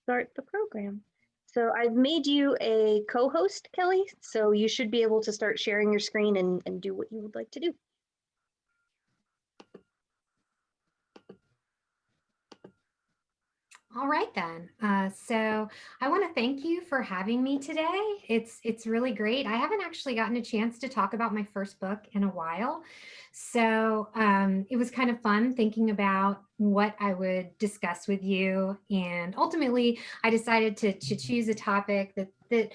start the program. So I've made you a co-host, Kelly, so you should be able to start sharing your screen and do what you would like to do. All right then. So I want to thank you for having me today. It's really great. I haven't actually gotten a chance to talk about my first book in a while. So it was kind of fun thinking about what I would discuss with you. And ultimately, I decided to choose a topic that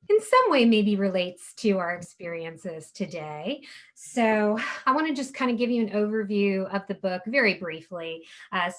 in some way maybe relates to our experiences today. So I want to just kind of give you an overview of the book very briefly.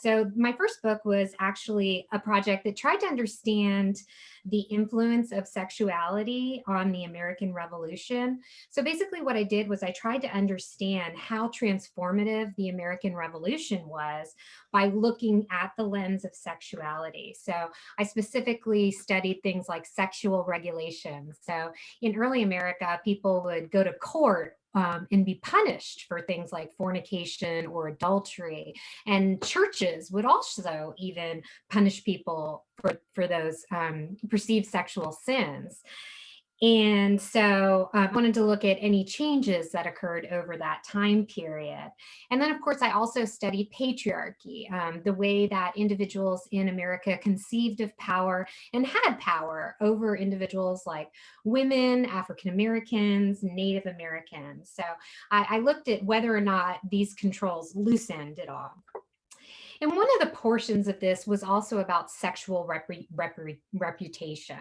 So my first book was actually a project that tried to understand the influence of sexuality on the American Revolution. So basically what I did was I tried to understand how transformative the American Revolution was by looking at the lens of sexuality. So I specifically studied things like sexual regulation. So in early America, people would go to court and be punished for things like fornication or adultery. And churches would also even punish people for those perceived sexual sins. And so I wanted to look at any changes that occurred over that time period. And then, of course, I also studied patriarchy, the way that individuals in America conceived of power and had power over individuals like women, African Americans, Native Americans. So I looked at whether or not these controls loosened at all. And one of the portions of this was also about sexual reputation.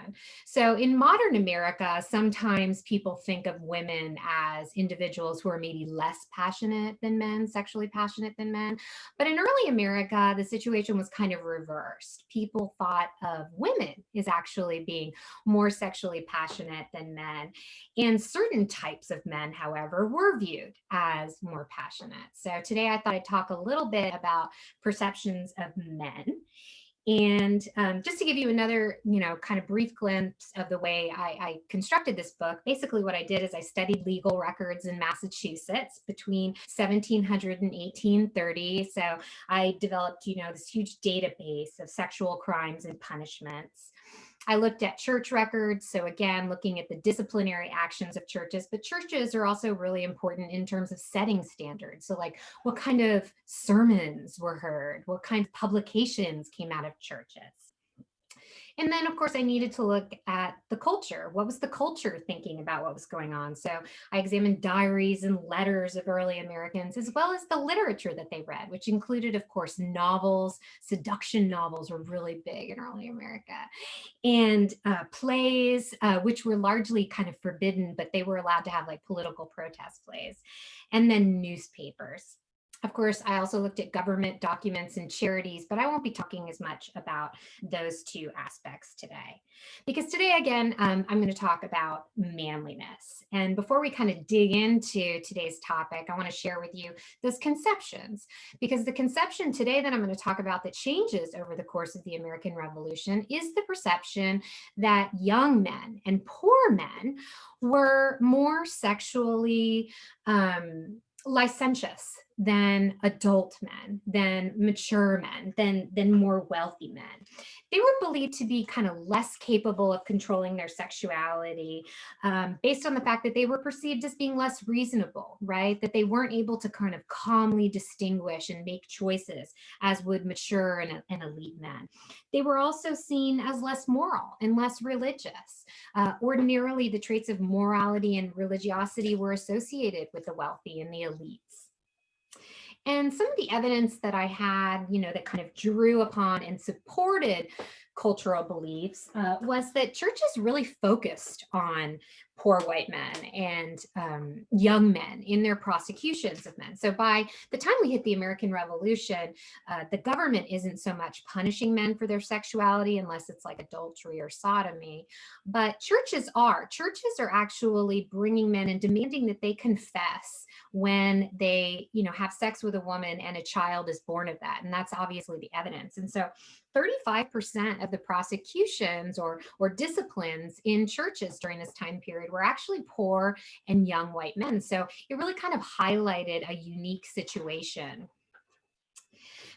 So in modern America, sometimes people think of women as individuals who are maybe less passionate than men, sexually passionate than men. But in early America, the situation was kind of reversed. People thought of women as actually being more sexually passionate than men. And certain types of men, however, were viewed as more passionate. So today I thought I'd talk a little bit about perceptions of men. And just to give you another, kind of brief glimpse of the way I constructed this book, basically what I did is I studied legal records in Massachusetts between 1700 and 1830. So I developed, this huge database of sexual crimes and punishments. I looked at church records. So again, looking at the disciplinary actions of churches, but churches are also really important in terms of setting standards. So like what kind of sermons were heard, what kind of publications came out of churches. And then, of course, I needed to look at the culture. What was the culture thinking about what was going on? So I examined diaries and letters of early Americans, as well as the literature that they read, which included, of course, novels. Seduction novels were really big in early America. And plays, which were largely kind of forbidden, but they were allowed to have like political protest plays. And then newspapers. Of course, I also looked at government documents and charities, but I won't be talking as much about those two aspects today. Because today, again, I'm going to talk about manliness. And before we kind of dig into today's topic, I want to share with you those conceptions. Because the conception today that I'm going to talk about that changes over the course of the American Revolution is the perception that young men and poor men were more sexually licentious than adult men, than mature men, than more wealthy men. They were believed to be kind of less capable of controlling their sexuality based on the fact that they were perceived as being less reasonable, right? That they weren't able to kind of calmly distinguish and make choices as would mature and elite men. They were also seen as less moral and less religious. Ordinarily, the traits of morality and religiosity were associated with the wealthy and the elites. And some of the evidence that I had, that kind of drew upon and supported cultural beliefs was that churches really focused on poor white men and young men in their prosecutions of men. So by the time we hit the American Revolution, the government isn't so much punishing men for their sexuality unless it's like adultery or sodomy, but churches are. Churches are actually bringing men and demanding that they confess when they, have sex with a woman and a child is born of that. And that's obviously the evidence. And so 35% of the prosecutions or disciplines in churches during this time period were actually poor and young white men. So it really kind of highlighted a unique situation.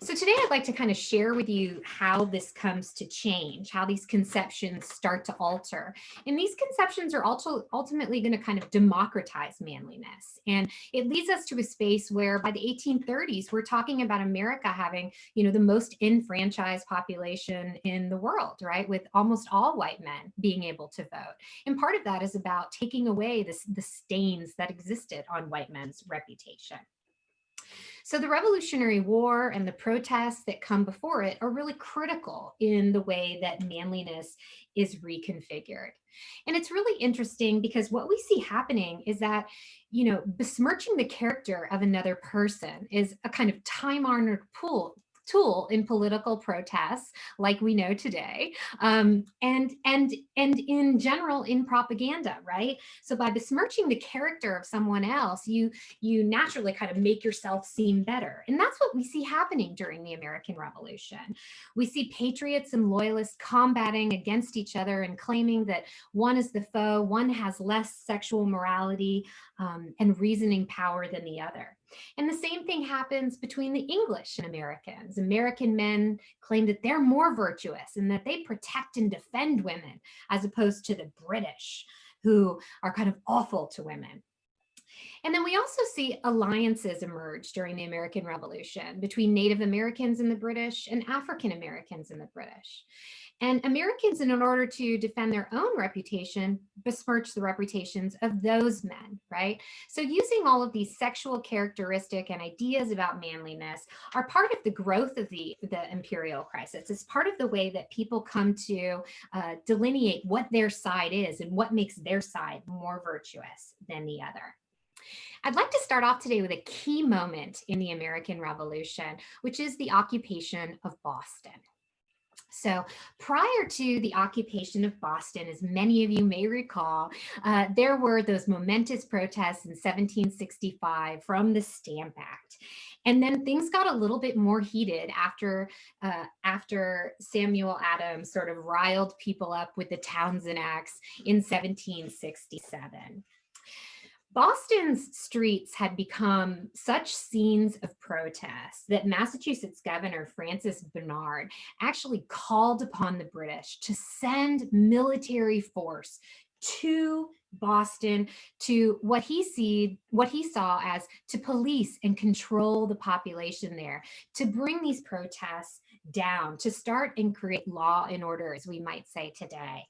So today I'd like to kind of share with you how this comes to change, how these conceptions start to alter. And these conceptions are also ultimately going to kind of democratize manliness. And it leads us to a space where by the 1830s, we're talking about America having, the most enfranchised population in the world, right? With almost all white men being able to vote. And part of that is about taking away the stains that existed on white men's reputation. So the Revolutionary War and the protests that come before it are really critical in the way that manliness is reconfigured. And it's really interesting because what we see happening is that, besmirching the character of another person is a kind of time-honored tool in political protests like we know today, and in general in propaganda, right? So by besmirching the character of someone else, you naturally kind of make yourself seem better. And that's what we see happening during the American Revolution. We see patriots and loyalists combating against each other and claiming that one is the foe, one has less sexual morality and reasoning power than the other. And the same thing happens between the English and Americans. American men claim that they're more virtuous and that they protect and defend women, as opposed to the British, who are kind of awful to women. And then we also see alliances emerge during the American Revolution between Native Americans and the British and African Americans and the British. And Americans, in order to defend their own reputation, besmirch the reputations of those men, right? So using all of these sexual characteristic and ideas about manliness are part of the growth of the imperial crisis. It's part of the way that people come to delineate what their side is and what makes their side more virtuous than the other. I'd like to start off today with a key moment in the American Revolution, which is the occupation of Boston. So prior to the occupation of Boston, as many of you may recall, there were those momentous protests in 1765 from the Stamp Act. And then things got a little bit more heated after Samuel Adams sort of riled people up with the Townshend Acts in 1767. Boston's streets had become such scenes of protest that Massachusetts Governor Francis Bernard actually called upon the British to send military force to Boston to what he saw as to police and control the population there, to bring these protests down, to start and create law and order, as we might say today.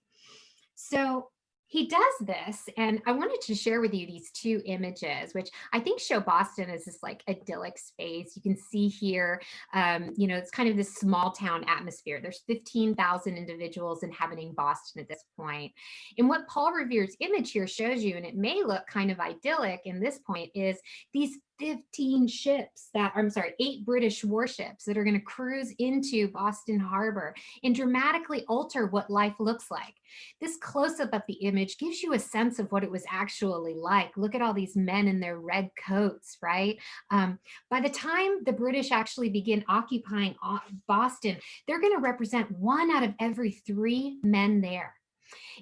So he does this, and I wanted to share with you these two images, which I think show Boston as this like idyllic space. You can see here, it's kind of this small town atmosphere. There's 15,000 individuals inhabiting Boston at this point. And what Paul Revere's image here shows you, and it may look kind of idyllic in this point, is these 15 ships I'm sorry, 8 British warships that are going to cruise into Boston Harbor and dramatically alter what life looks like. This close-up of the image gives you a sense of what it was actually like. Look at all these men in their red coats, right? By the time the British actually begin occupying Boston, they're going to represent 1 out of every 3 men there.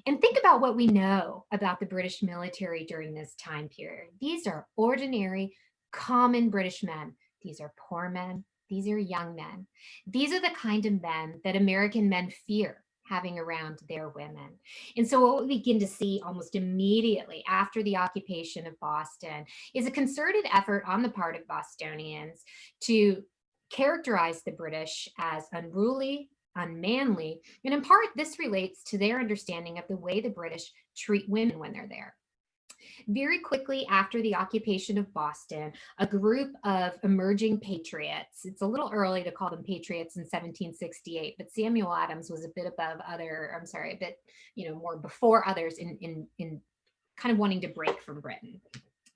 And think about what we know about the British military during this time period. These are ordinary, common British men. These are poor men. These are young men. These are the kind of men that American men fear having around their women. And so what we begin to see almost immediately after the occupation of Boston is a concerted effort on the part of Bostonians to characterize the British as unruly, unmanly, and in part this relates to their understanding of the way the British treat women when they're there. Very quickly after the occupation of Boston, a group of emerging patriots, it's a little early to call them patriots in 1768, but Samuel Adams was a bit more before others in kind of wanting to break from Britain.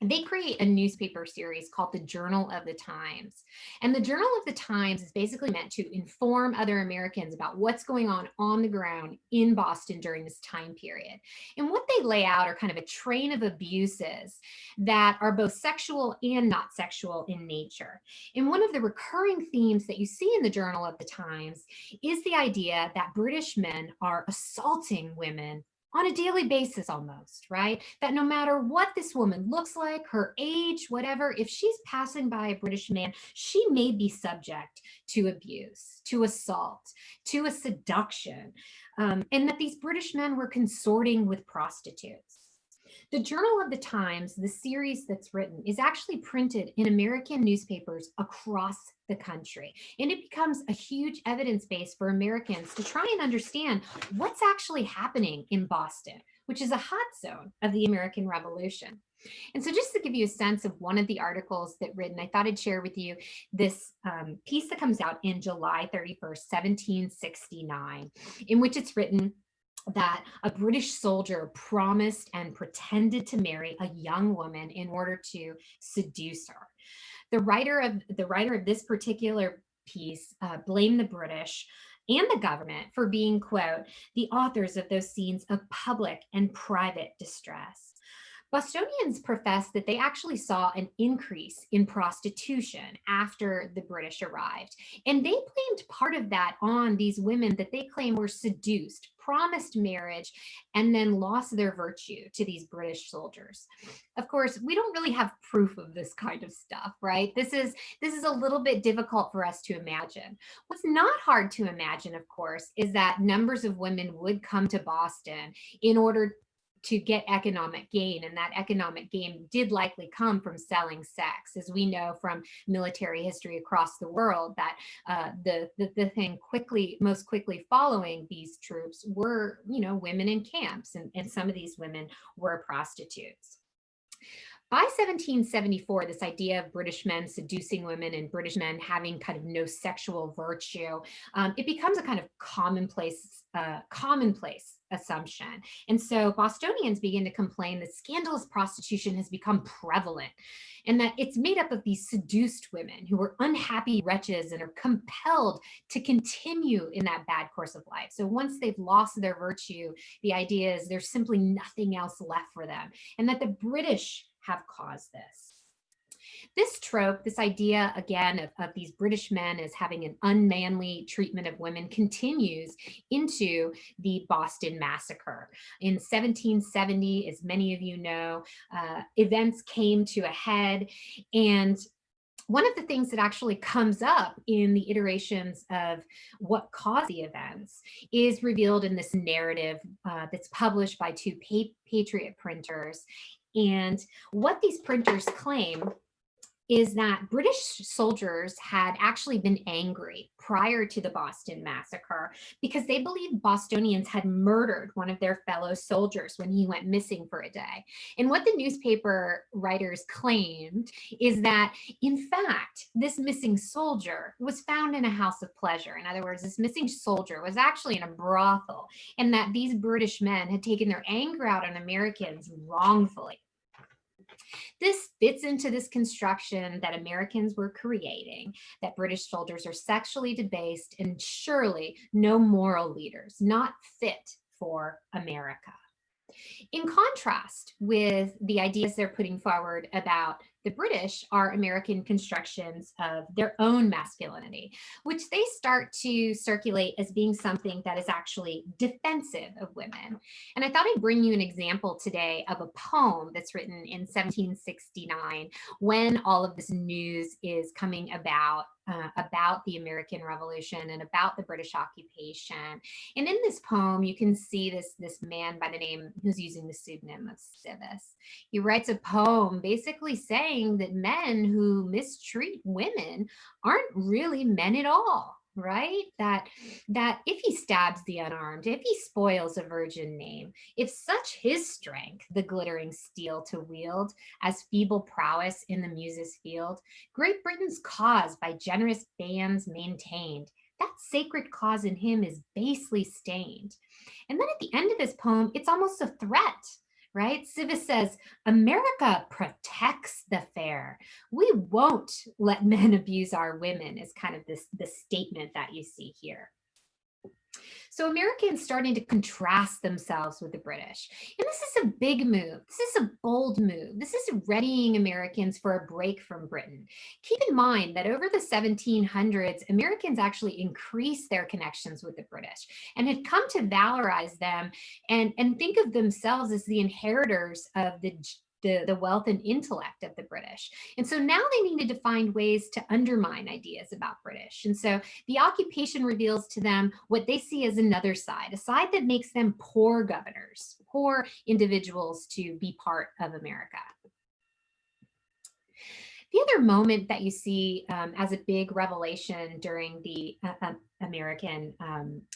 And they create a newspaper series called the Journal of the Times. And the Journal of the Times is basically meant to inform other Americans about what's going on the ground in Boston during this time period. And what they lay out are kind of a train of abuses that are both sexual and not sexual in nature. And one of the recurring themes that you see in the Journal of the Times is the idea that British men are assaulting women on a daily basis almost, right? That no matter what this woman looks like, her age, whatever, if she's passing by a British man, she may be subject to abuse, to assault, to a seduction, and that these British men were consorting with prostitutes. The Journal of the Times, the series that's written, is actually printed in American newspapers across the country. And it becomes a huge evidence base for Americans to try and understand what's actually happening in Boston, which is a hot zone of the American Revolution. And so just to give you a sense of one of the articles that written, I thought I'd share with you this piece that comes out in July 31st, 1769, in which it's written that a British soldier promised and pretended to marry a young woman in order to seduce her. The writer of this particular piece blamed the British and the government for being, quote, the authors of those scenes of public and private distress. Bostonians professed that they actually saw an increase in prostitution after the British arrived. And they blamed part of that on these women that they claim were seduced, promised marriage, and then lost their virtue to these British soldiers. Of course, we don't really have proof of this kind of stuff, right? This is a little bit difficult for us to imagine. What's not hard to imagine, of course, is that numbers of women would come to Boston in order to get economic gain, and that economic gain did likely come from selling sex, as we know from military history across the world, that the thing most quickly following these troops were, women in camps, and some of these women were prostitutes. By 1774, this idea of British men seducing women and British men having kind of no sexual virtue, it becomes a kind of commonplace assumption. And so Bostonians begin to complain that scandalous prostitution has become prevalent and that it's made up of these seduced women who are unhappy wretches and are compelled to continue in that bad course of life. So once they've lost their virtue, the idea is there's simply nothing else left for them, and that the British have caused this. This trope, this idea again of these British men as having an unmanly treatment of women, continues into the Boston Massacre. In 1770, as many of you know, events came to a head, and one of the things that actually comes up in the iterations of what caused the events is revealed in this narrative that's published by two patriot printers. And what these printers claim is that British soldiers had actually been angry prior to the Boston Massacre because they believed Bostonians had murdered one of their fellow soldiers when he went missing for a day. And what the newspaper writers claimed is that, in fact, this missing soldier was found in a house of pleasure. In other words, this missing soldier was actually in a brothel, and that these British men had taken their anger out on Americans wrongfully. This fits into this construction that Americans were creating, that British soldiers are sexually debased and surely no moral leaders, not fit for America. In contrast with the ideas they're putting forward about the British are American constructions of their own masculinity, which they start to circulate as being something that is actually defensive of women. And I thought I'd bring you an example today of a poem that's written in 1769 when all of this news is coming about the American Revolution and about the British occupation. And in this poem, you can see this man by the name who's using the pseudonym of Civis. He writes a poem basically saying that men who mistreat women aren't really men at all, right? That if he stabs the unarmed, if he spoils a virgin name, if such his strength the glittering steel to wield as feeble prowess in the muses' field, Great Britain's cause by generous bands maintained, that sacred cause in him is basely stained. And then at the end of this poem, it's almost a threat, right? Civis says, America protects the fair. We won't let men abuse our women, is kind of the statement that you see here. So Americans starting to contrast themselves with the British. And this is a big move. This is a bold move. This is readying Americans for a break from Britain. Keep in mind that over the 1700s, Americans actually increased their connections with the British and had come to valorize them and think of themselves as the inheritors of the wealth and intellect of the British. And so now they needed to find ways to undermine ideas about British. And so the occupation reveals to them what they see as another side, a side that makes them poor governors, poor individuals to be part of America. The other moment that you see as a big revelation during the American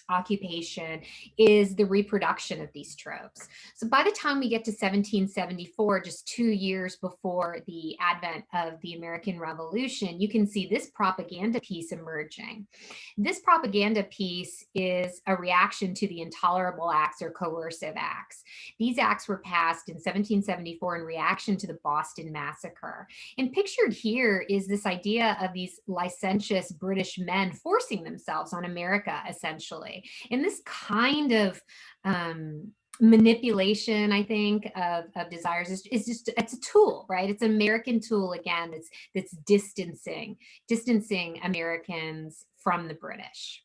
occupation is the reproduction of these tropes. So by the time we get to 1774, just 2 years before the advent of the American Revolution, you can see this propaganda piece emerging. This propaganda piece is a reaction to the intolerable acts or coercive acts. These acts were passed in 1774 in reaction to the Boston Massacre. And pictured here is this idea of these licentious British men forcing themselves on America, essentially. And this kind of manipulation, I think, of desires is just, it's a tool, right? It's an American tool, again, that's distancing Americans from the British.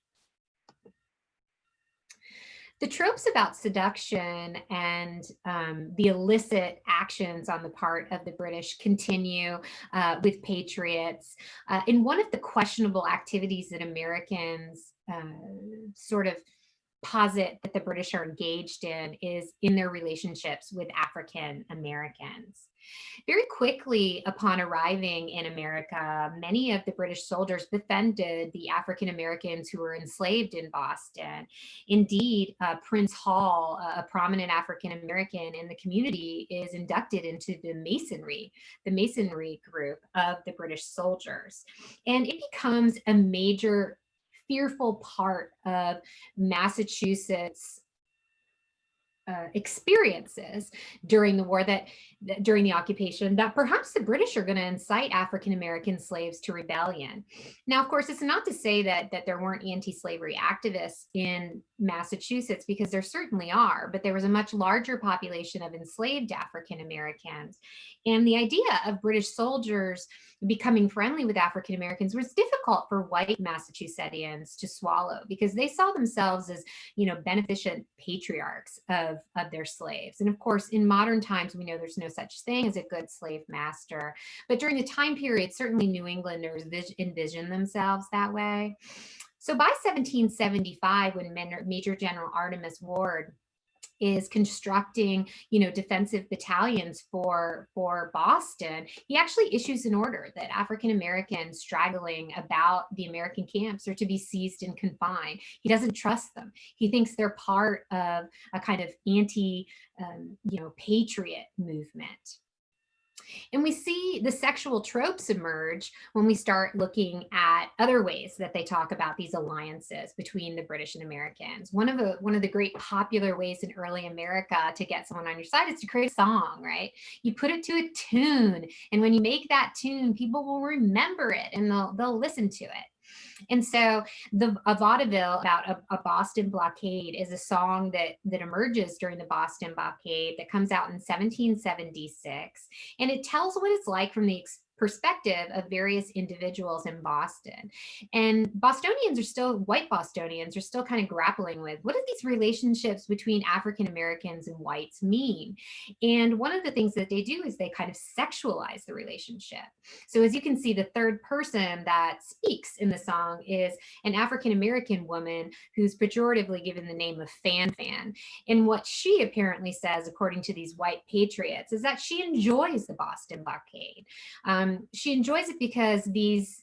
The tropes about seduction and the illicit actions on the part of the British continue with patriots. And one of the questionable activities that Americans sort of posit that the British are engaged in is in their relationships with African Americans. Very quickly upon arriving in America, many of the British soldiers befriended the African Americans who were enslaved in Boston. Indeed, Prince Hall, a prominent African American in the community, is inducted into the Masonry group of the British soldiers. And it becomes a major fearful part of Massachusetts experiences during the war, that during the occupation, that perhaps the British are going to incite African American slaves to rebellion. Now, of course, it's not to say that there weren't anti-slavery activists in Massachusetts, because there certainly are, but there was a much larger population of enslaved African Americans. And the idea of British soldiers becoming friendly with African Americans was difficult for white Massachusettsians to swallow, because they saw themselves as, beneficent patriarchs of their slaves. And of course, in modern times, we know there's no such thing as a good slave master. But during the time period, certainly New Englanders envisioned themselves that way. So by 1775, when Major General Artemus Ward is constructing, defensive battalions for Boston, he actually issues an order that African Americans straggling about the American camps are to be seized and confined. He doesn't trust them. He thinks they're part of a kind of patriot movement. And we see the sexual tropes emerge when we start looking at other ways that they talk about these alliances between the British and Americans. One of the great popular ways in early America to get someone on your side is to create a song, right? You put it to a tune, and when you make that tune, people will remember it and they'll listen to it. And so a vaudeville about a Boston blockade is a song that emerges during the Boston blockade that comes out in 1776. And it tells what it's like from the perspective of various individuals in Boston. And white Bostonians are still kind of grappling with, what do these relationships between African Americans and whites mean? And one of the things that they do is they kind of sexualize the relationship. So as you can see, the third person that speaks in the song is an African American woman who's pejoratively given the name of Fan Fan. And what she apparently says, according to these white patriots, is that she enjoys the Boston blockade. She enjoys it because these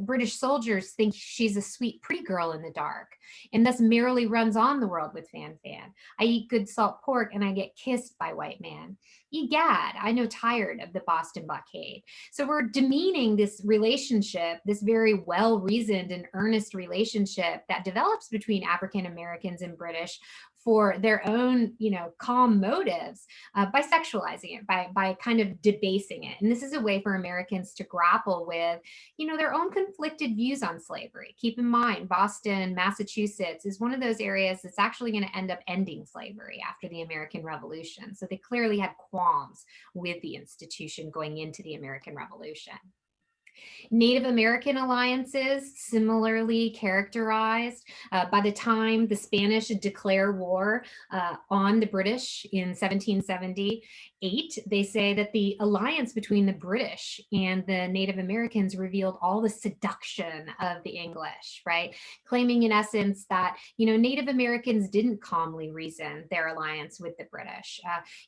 British soldiers think she's a sweet, pretty girl in the dark, and thus merrily runs on the world with Fan Fan. I eat good salt pork and I get kissed by white man. Egad, I know tired of the Boston blockade. So we're demeaning this relationship, this very well-reasoned and earnest relationship that develops between African Americans and British for their own, calm motives by sexualizing it, by kind of debasing it. And this is a way for Americans to grapple with, their own conflicted views on slavery. Keep in mind, Boston, Massachusetts is one of those areas that's actually going to end up ending slavery after the American Revolution. So they clearly had qualms with the institution going into the American Revolution. Native American alliances, similarly characterized. By the time the Spanish declare war on the British in 1778, they say that the alliance between the British and the Native Americans revealed all the seduction of the English, right? Claiming in essence that, Native Americans didn't calmly reason their alliance with the British.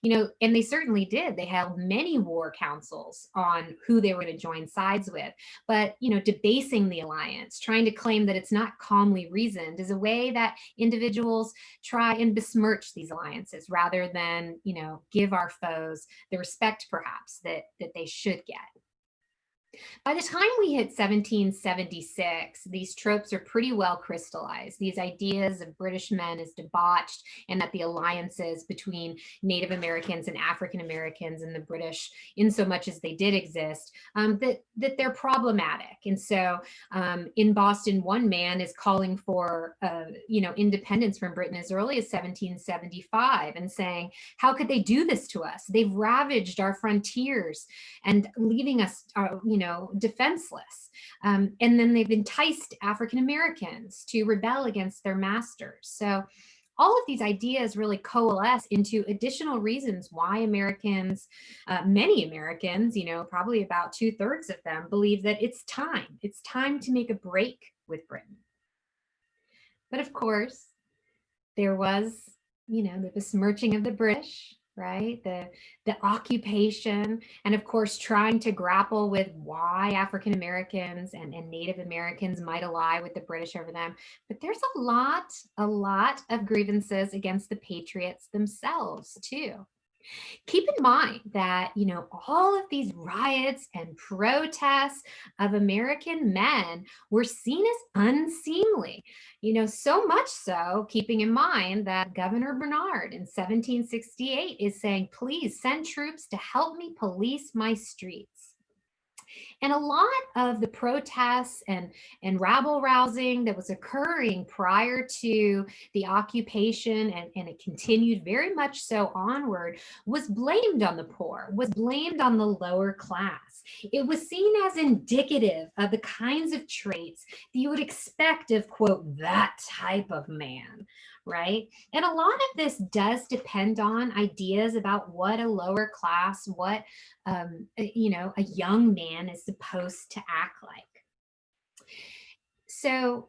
And they certainly did. They held many war councils on who they were going to join sides with. But, debasing the alliance, trying to claim that it's not calmly reasoned, is a way that individuals try and besmirch these alliances rather than, give our foes the respect perhaps that they should get. By the time we hit 1776, these tropes are pretty well crystallized. These ideas of British men as debauched, and that the alliances between Native Americans and African Americans and the British, in so much as they did exist, that they're problematic. And so in Boston, one man is calling for, independence from Britain as early as 1775 and saying, how could they do this to us? They've ravaged our frontiers and leaving us, defenseless. And then they've enticed African Americans to rebel against their masters. So all of these ideas really coalesce into additional reasons why Americans, many Americans, probably about 2/3 of them, believe that it's time to make a break with Britain. But of course, there was, the besmirching of the British, right? The occupation, and of course, trying to grapple with why African Americans and Native Americans might ally with the British over them. But there's a lot of grievances against the Patriots themselves too. Keep in mind that, all of these riots and protests of American men were seen as unseemly, so much so, keeping in mind that Governor Bernard in 1768 is saying, please send troops to help me police my streets. And a lot of the protests and rabble rousing that was occurring prior to the occupation, and it continued very much so onward, was blamed on the poor, was blamed on the lower class. It was seen as indicative of the kinds of traits that you would expect of, quote, that type of man, right? And a lot of this does depend on ideas about what a lower class, what a young man is supposed to act like. So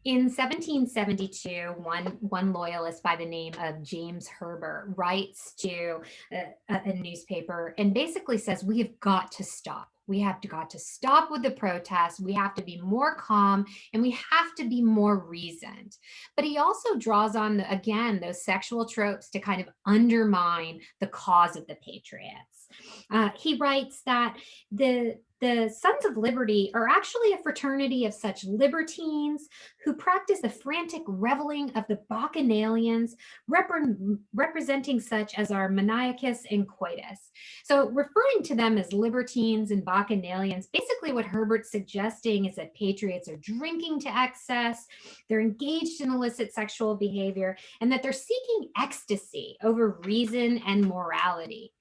in 1772, one loyalist by the name of James Herbert writes to a newspaper and basically says, we have got to stop. We have got to stop with the protests. We have to be more calm, and we have to be more reasoned. But he also draws on, again, those sexual tropes to kind of undermine the cause of the Patriots. He writes that the Sons of Liberty are actually a fraternity of such libertines who practice the frantic reveling of the Bacchanalians, representing such as are Maniacus and Coitus. So referring to them as libertines and Bacchanalians, basically what Herbert's suggesting is that patriots are drinking to excess, they're engaged in illicit sexual behavior, and that they're seeking ecstasy over reason and morality.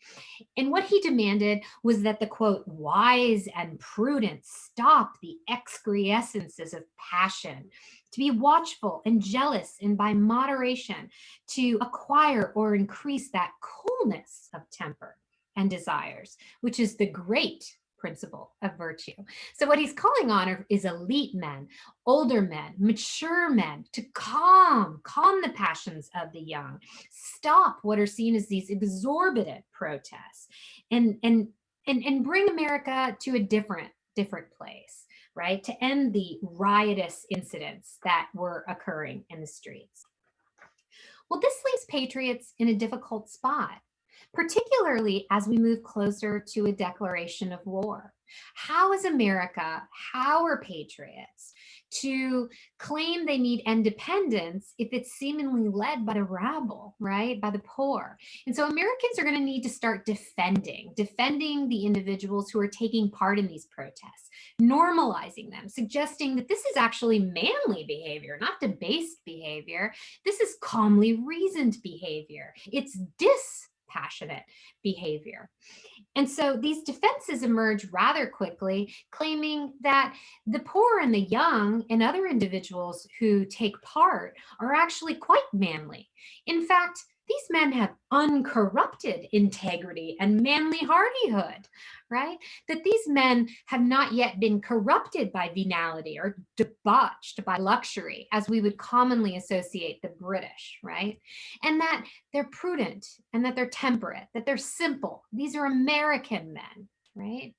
And what he demanded was that the, quote, wise and prudent stop the excrescences of passion, to be watchful and jealous, and by moderation to acquire or increase that coolness of temper and desires, which is the great principle of virtue. So what he's calling on is elite men, older men, mature men to calm the passions of the young, stop what are seen as these exorbitant protests, and bring America to a different place, right? To end the riotous incidents that were occurring in the streets. Well, this leaves patriots in a difficult spot, particularly as we move closer to a declaration of war. How is America, how are patriots to claim they need independence if it's seemingly led by the rabble, right? By the poor. And so Americans are going to need to start defending the individuals who are taking part in these protests, normalizing them, suggesting that this is actually manly behavior, not debased behavior. This is calmly reasoned behavior. It's dispassionate behavior. And so these defenses emerge rather quickly, claiming that the poor and the young and other individuals who take part are actually quite manly. In fact, these men have uncorrupted integrity and manly hardihood, right? That these men have not yet been corrupted by venality or debauched by luxury, as we would commonly associate the British, right? And that they're prudent and that they're temperate, that they're simple. These are American men, right?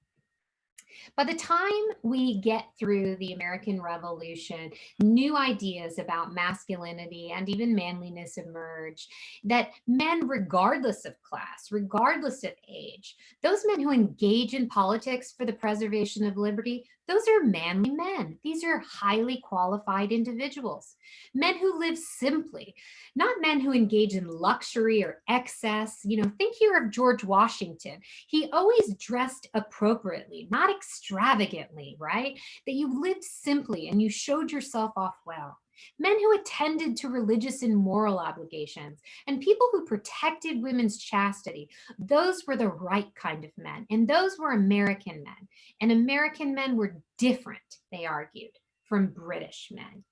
By the time we get through the American Revolution, new ideas about masculinity and even manliness emerge, that men, regardless of class, regardless of age, those men who engage in politics for the preservation of liberty, those are manly men. These are highly qualified individuals, men who live simply, not men who engage in luxury or excess. You know, think here of George Washington. He always dressed appropriately, not extravagantly, right? That you lived simply and you showed yourself off well. Men who attended to religious and moral obligations, and people who protected women's chastity. Those were the right kind of men, and those were American men. And American men were different, they argued, from British men.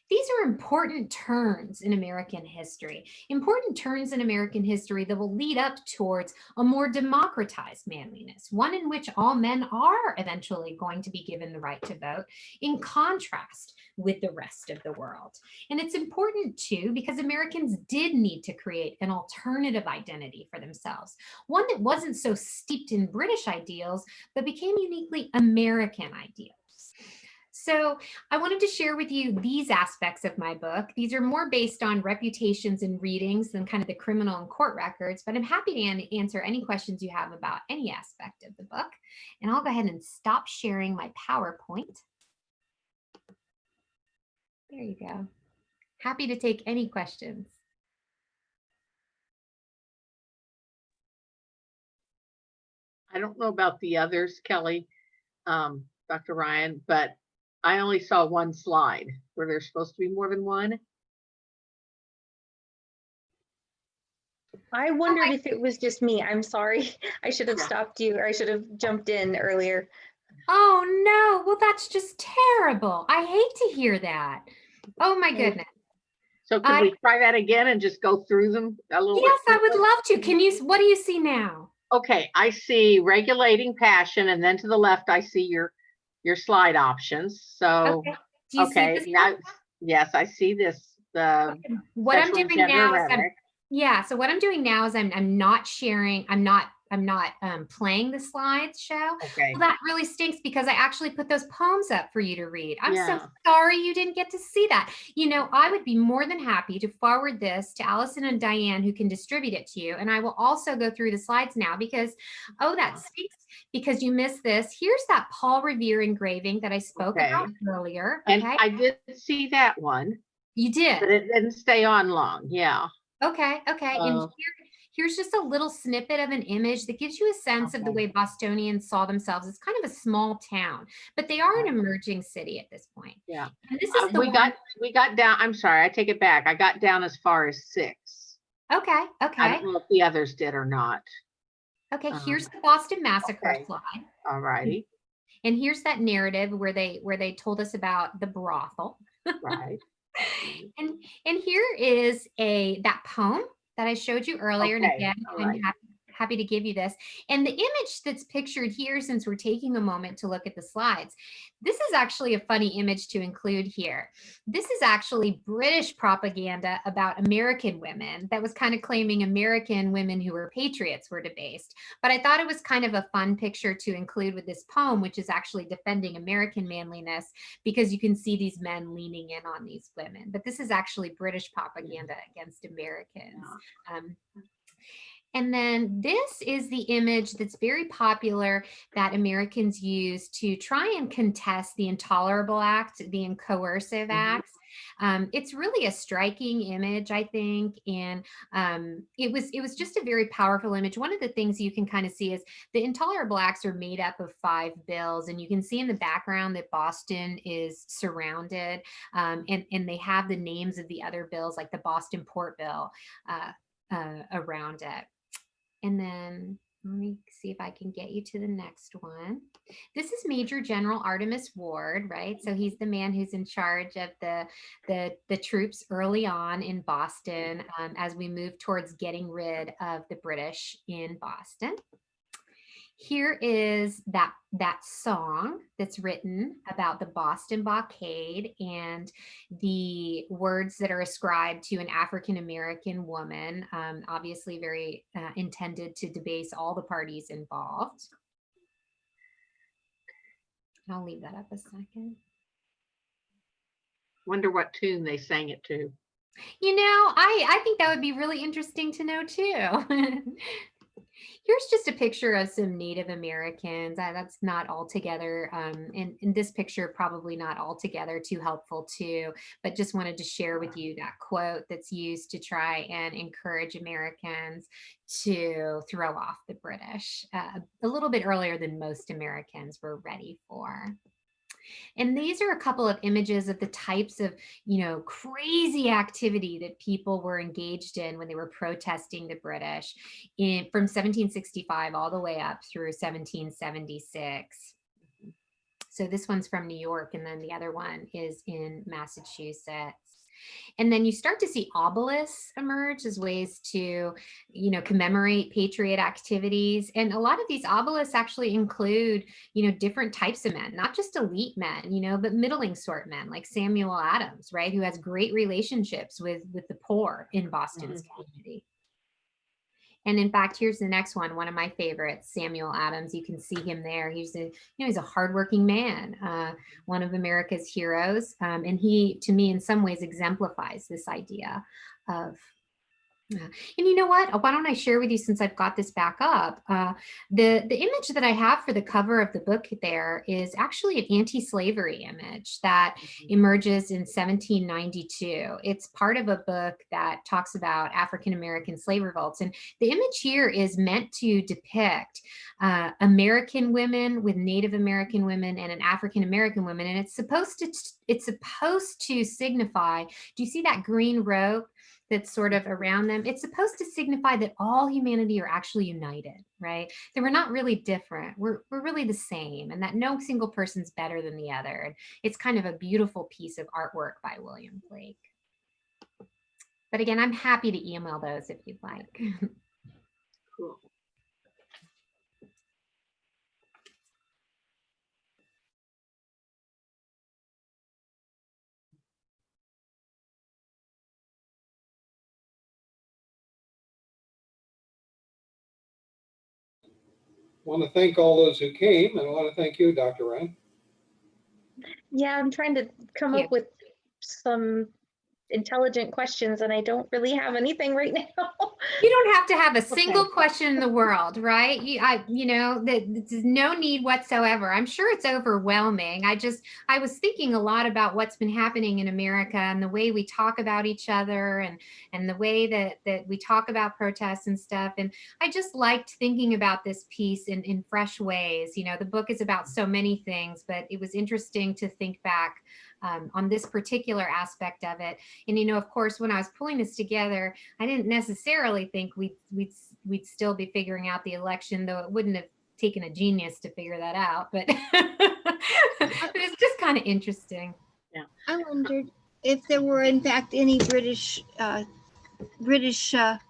These are important turns in American history, that will lead up towards a more democratized manliness, one in which all men are eventually going to be given the right to vote, in contrast with the rest of the world. And it's important too, because Americans did need to create an alternative identity for themselves, one that wasn't so steeped in British ideals, but became uniquely American ideals. So I wanted to share with you these aspects of my book. These are more based on reputations and readings than kind of the criminal and court records, but I'm happy to answer any questions you have about any aspect of the book. And I'll go ahead and stop sharing my PowerPoint. There you go. Happy to take any questions. I don't know about the others, Kelly, Dr. Ryan, but I only saw one slide. Were there supposed to be more than one? I wondered if it was just me. I'm sorry. I should have stopped you, or I should have jumped in earlier. Oh no, well, that's just terrible. I hate to hear that. Oh my goodness. So can we try that again and just go through them a little bit? Yes, I would love to. Can you, what do you see now? Okay, I see regulating passion, and then to the left, I see your slide options. So, okay, do you see this now? Yes, I see this. The what I'm doing now is so what I'm doing now is I'm not sharing. I'm not playing the slideshow. Okay. Well, that really stinks because I actually put those poems up for you to read. I'm so sorry you didn't get to see that. You know, I would be more than happy to forward this to Allison and Diane, who can distribute it to you. And I will also go through the slides now because, oh, that stinks because you missed this. Here's that Paul Revere engraving that I spoke about earlier. Okay. And I did see that one. You did. But it didn't stay on long. Yeah. Okay. Okay. And here's just a little snippet of an image that gives you a sense of the way Bostonians saw themselves. It's kind of a small town, but they are an emerging city at this point. Yeah. And this is we got down. I'm sorry, I take it back. I got down as far as 6. Okay. Okay. I don't know if the others did or not. Okay. Here's the Boston Massacre slide. All righty. And here's that narrative where they told us about the brothel. Right. and here is that poem that I showed you earlier. And again, I'm happy to give you this. And the image that's pictured here, since we're taking a moment to look at the slides, this is actually a funny image to include here. This is actually British propaganda about American women that was kind of claiming American women who were patriots were debased. But I thought it was kind of a fun picture to include with this poem, which is actually defending American manliness, because you can see these men leaning in on these women. But this is actually British propaganda against Americans. And then this is the image that's very popular that Americans use to try and contest the intolerable act, the coercive acts. It's really a striking image, I think, and it was just a very powerful image. One of the things you can kind of see is the intolerable acts are made up of 5 bills, and you can see in the background that Boston is surrounded, and they have the names of the other bills, like the Boston Port Bill, around it. And then let me see if I can get you to the next one. This is Major General Artemus Ward, right? So he's the man who's in charge of the troops early on in Boston, as we move towards getting rid of the British in Boston. Here is that song that's written about the Boston blockade and the words that are ascribed to an African-American woman, obviously very intended to debase all the parties involved. I'll leave that up a second. Wonder what tune they sang it to. You know, I think that would be really interesting to know too. Here's just a picture of some Native Americans. That's not altogether, and in this picture, probably not altogether too helpful too, but just wanted to share with you that quote that's used to try and encourage Americans to throw off the British a little bit earlier than most Americans were ready for. And these are a couple of images of the types of, crazy activity that people were engaged in when they were protesting the British from 1765 all the way up through 1776. So this one's from New York, and then the other one is in Massachusetts. And then you start to see obelisks emerge as ways to, commemorate patriot activities. And a lot of these obelisks actually include, different types of men, not just elite men, but middling sort men like Samuel Adams, right? Who has great relationships with the poor in Boston's community. And in fact, here's the next one of my favorites, Samuel Adams. You can see him there. He's a hardworking man, one of America's heroes. And he, to me, in some ways exemplifies this idea of, and you know what? Why don't I share with you, since I've got this back up, the image that I have for the cover of the book there is actually an anti-slavery image that emerges in 1792. It's part of a book that talks about African-American slave revolts. And the image here is meant to depict American women with Native American women and an African-American woman. And it's supposed to signify, do you see that green rope that's sort of around them? It's supposed to signify that all humanity are actually united, right? That we're not really different. We're really the same, and that no single person's better than the other. And it's kind of a beautiful piece of artwork by William Blake. But again, I'm happy to email those if you'd like. Cool. I want to thank all those who came, and I want to thank you, Dr. Ryan. Yeah, I'm trying to come up with some intelligent questions, and I don't really have anything right now. You don't have to have a single question in the world, right? There's no need whatsoever. I'm sure it's overwhelming. I was thinking a lot about what's been happening in America and the way we talk about each other and the way that we talk about protests and stuff. And I just liked thinking about this piece in fresh ways. The book is about so many things, but it was interesting to think back on this particular aspect of it. And, of course, when I was pulling this together, I didn't necessarily think we'd still be figuring out the election, though it wouldn't have taken a genius to figure that out. But it's just kind of interesting. Yeah. I wondered if there were, in fact, any British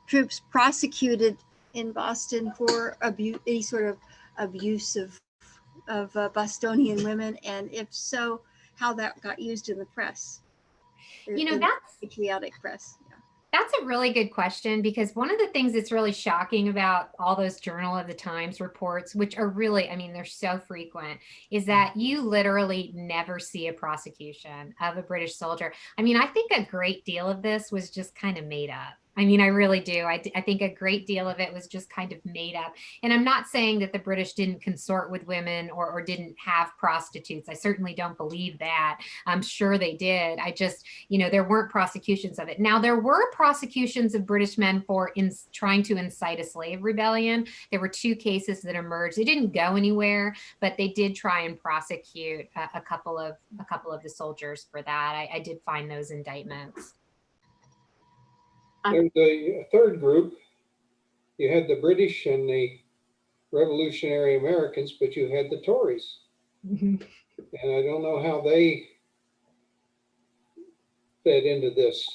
troops prosecuted in Boston for any sort of abuse of Bostonian women, and if so, how that got used in the press. That's patriotic press. Yeah. That's a really good question, because one of the things that's really shocking about all those Journal of the Times reports, which are really, they're so frequent, is that you literally never see a prosecution of a British soldier. I think a great deal of this was just kind of made up. I mean, I really do. I think a great deal of it was just kind of made up. And I'm not saying that the British didn't consort with women or didn't have prostitutes. I certainly don't believe that. I'm sure they did. I just, there weren't prosecutions of it. Now, there were prosecutions of British men for trying to incite a slave rebellion. There were 2 cases that emerged. They didn't go anywhere, but they did try and prosecute a couple of the soldiers for that. I did find those indictments. There's a third group. You had the British and the Revolutionary Americans, but you had the Tories. Mhm. And I don't know how they fed into this,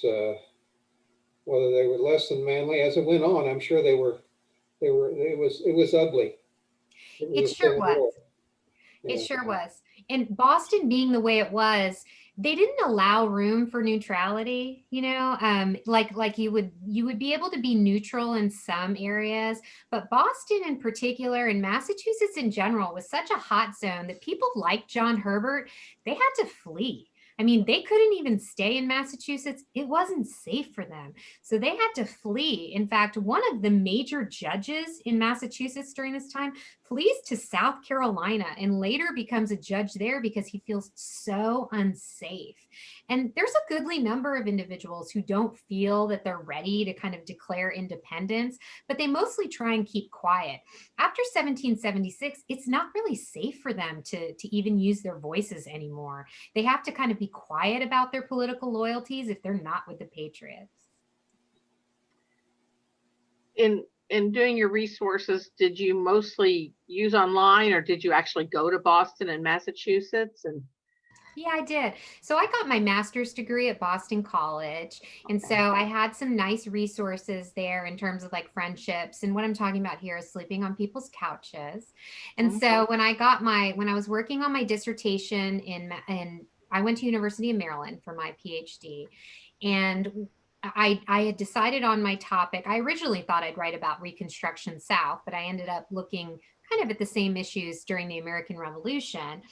whether they were less than manly. As it went on, I'm sure it was ugly. It It was a sure civil was. war. It Yeah. sure was. And Boston being the way it was, they didn't allow room for neutrality, like you would be able to be neutral in some areas, but Boston in particular and Massachusetts in general was such a hot zone that people like John Herbert, they had to flee. I mean, they couldn't even stay in Massachusetts. It wasn't safe for them. So they had to flee. In fact, one of the major judges in Massachusetts during this time flees to South Carolina and later becomes a judge there because he feels so unsafe. And there's a goodly number of individuals who don't feel that they're ready to kind of declare independence, but they mostly try and keep quiet. After 1776, it's not really safe for them to even use their voices anymore. They have to kind of be quiet about their political loyalties if they're not with the Patriots. In doing your resources, did you mostly use online or did you actually go to Boston and Massachusetts? And Yeah, I did. So I got my master's degree at Boston College. And so I had some nice resources there in terms of like friendships. And what I'm talking about here is sleeping on people's couches. And so when I was working on my dissertation I went to University of Maryland for my PhD. And I had decided on my topic. I originally thought I'd write about Reconstruction South, but I ended up looking kind of at the same issues during the American Revolution.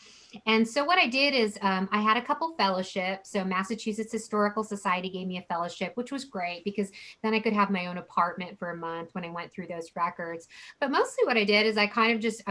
And so what I did is I had a couple fellowships. So Massachusetts Historical Society gave me a fellowship, which was great because then I could have my own apartment for a month when I went through those records. But mostly what I did is I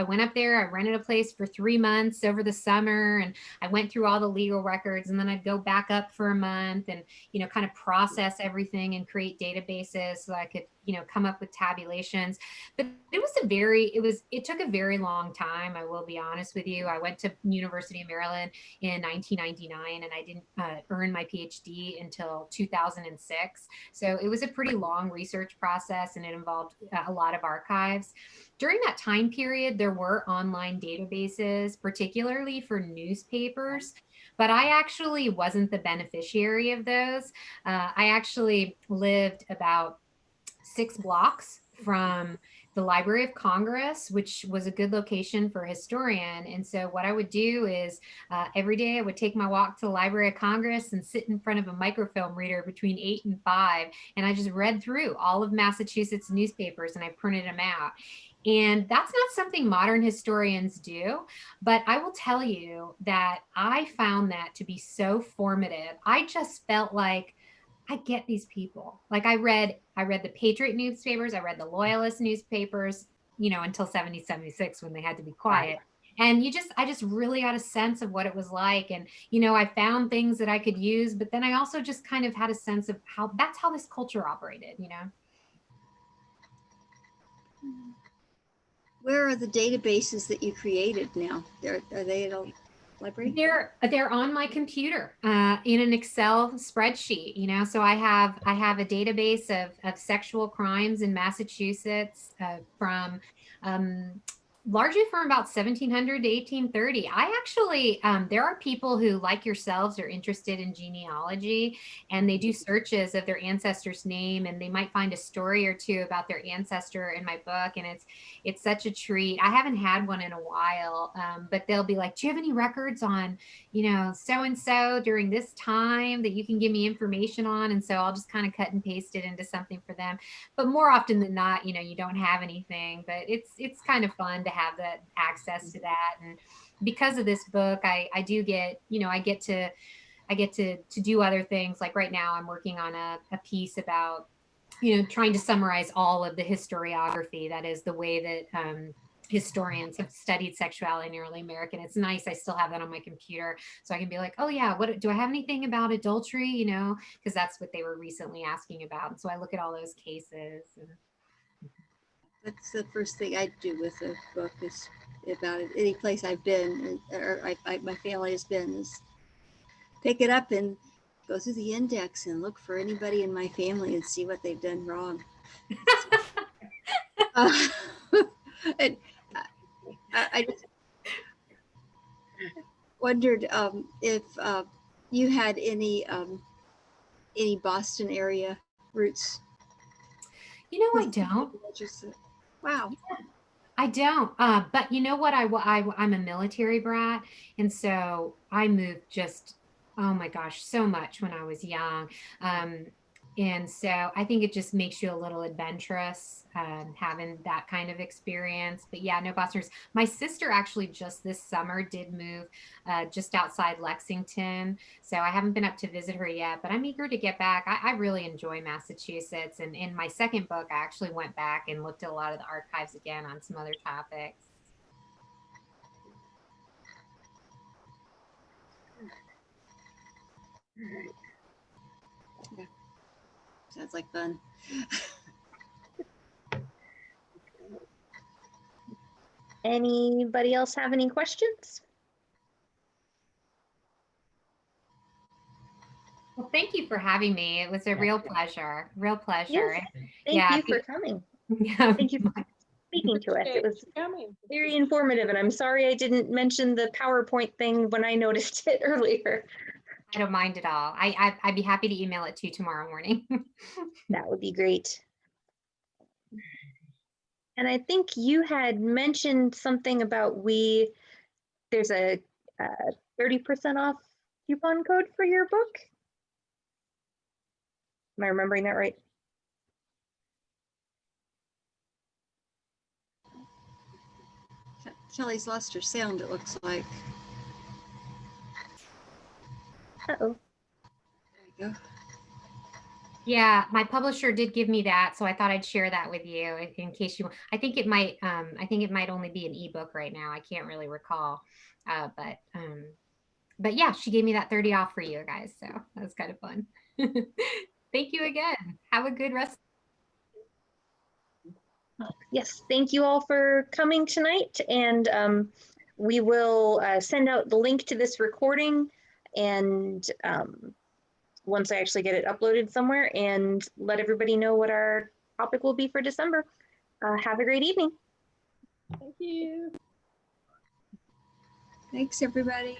went up there, I rented a place for 3 months over the summer, and I went through all the legal records, and then I'd go back up for a month and, kind of process everything and create databases so I could, come up with tabulations. But it took a very long time. I will be honest with you. I went to University of Maryland in 1999 and I didn't earn my PhD until 2006. So it was a pretty long research process and it involved a lot of archives. During that time period, there were online databases, particularly for newspapers, but I actually wasn't the beneficiary of those. I actually lived about 6 blocks from the Library of Congress, which was a good location for a historian. And so what I would do is every day I would take my walk to the Library of Congress and sit in front of a microfilm reader between 8 and 5. And I just read through all of Massachusetts newspapers and I printed them out. And that's not something modern historians do, but I will tell you that I found that to be so formative. I just felt like I get these people. Like I read the Patriot newspapers, I read the Loyalist newspapers, until 1776 when they had to be quiet. And I just really got a sense of what it was like. And, I found things that I could use, but then I also just kind of had a sense of that's how this culture operated. Where are the databases that you created now? Are they at a library? They're on my computer in an Excel spreadsheet. So I have a database of sexual crimes in Massachusetts from largely from about 1700 to 1830. I actually, there are people who, like yourselves, are interested in genealogy and they do searches of their ancestor's name and they might find a story or two about their ancestor in my book. And it's such a treat. I haven't had one in a while, but they'll be like, do you have any records on, so-and-so during this time that you can give me information on? And so I'll just kind of cut and paste it into something for them. But more often than not, you don't have anything, but it's kind of fun to have that access to that. And because of this book, I do get, I get to do other things. Like right now I'm working on a piece about trying to summarize all of the historiography. That is the way that historians have studied sexuality in early American. It's nice. I still have that on my computer, so I can be like, oh yeah, what do I have anything about adultery? Because that's what they were recently asking about. And so I look at all those cases. That's the first thing I do with a book is about it. Any place I've been or my family has been is pick it up and go through the index and look for anybody in my family and see what they've done wrong. And I just wondered if you had any Boston area roots. I don't. Wow. I don't. But you know what? I'm a military brat, and so I moved just, oh my gosh, so much when I was young. And so I think it just makes you a little adventurous, having that kind of experience. But yeah, no Bostoners. My sister actually just this summer did move just outside Lexington. So I haven't been up to visit her yet, but I'm eager to get back. I really enjoy Massachusetts. And in my second book, I actually went back and looked at a lot of the archives again on some other topics. Yeah. Sounds like fun. Anybody else have any questions? Well, thank you for having me. It was a real pleasure. Real pleasure. Yes, Yeah, thank you for coming. Yeah. Thank you for speaking to us. It was very informative, and I'm sorry I didn't mention the PowerPoint thing when I noticed it earlier. I don't mind at all. I'd be happy to email it to you tomorrow morning. That would be great. And I think you had mentioned something about there's a 30% off coupon code for your book. Am I remembering that right? Kelly's lost her sound, it looks like. Uh-oh. There you go. Yeah, my publisher did give me that, so I thought I'd share that with you in case you. I think it might only be an ebook right now. I can't really recall, but yeah, she gave me that 30 off for you guys, so that was kind of fun. Thank you again. Have a good rest. Yes, thank you all for coming tonight, and we will send out the link to this recording, and once I actually get it uploaded somewhere, and let everybody know what our topic will be for December. Have a great evening. Thank you. Thanks, everybody.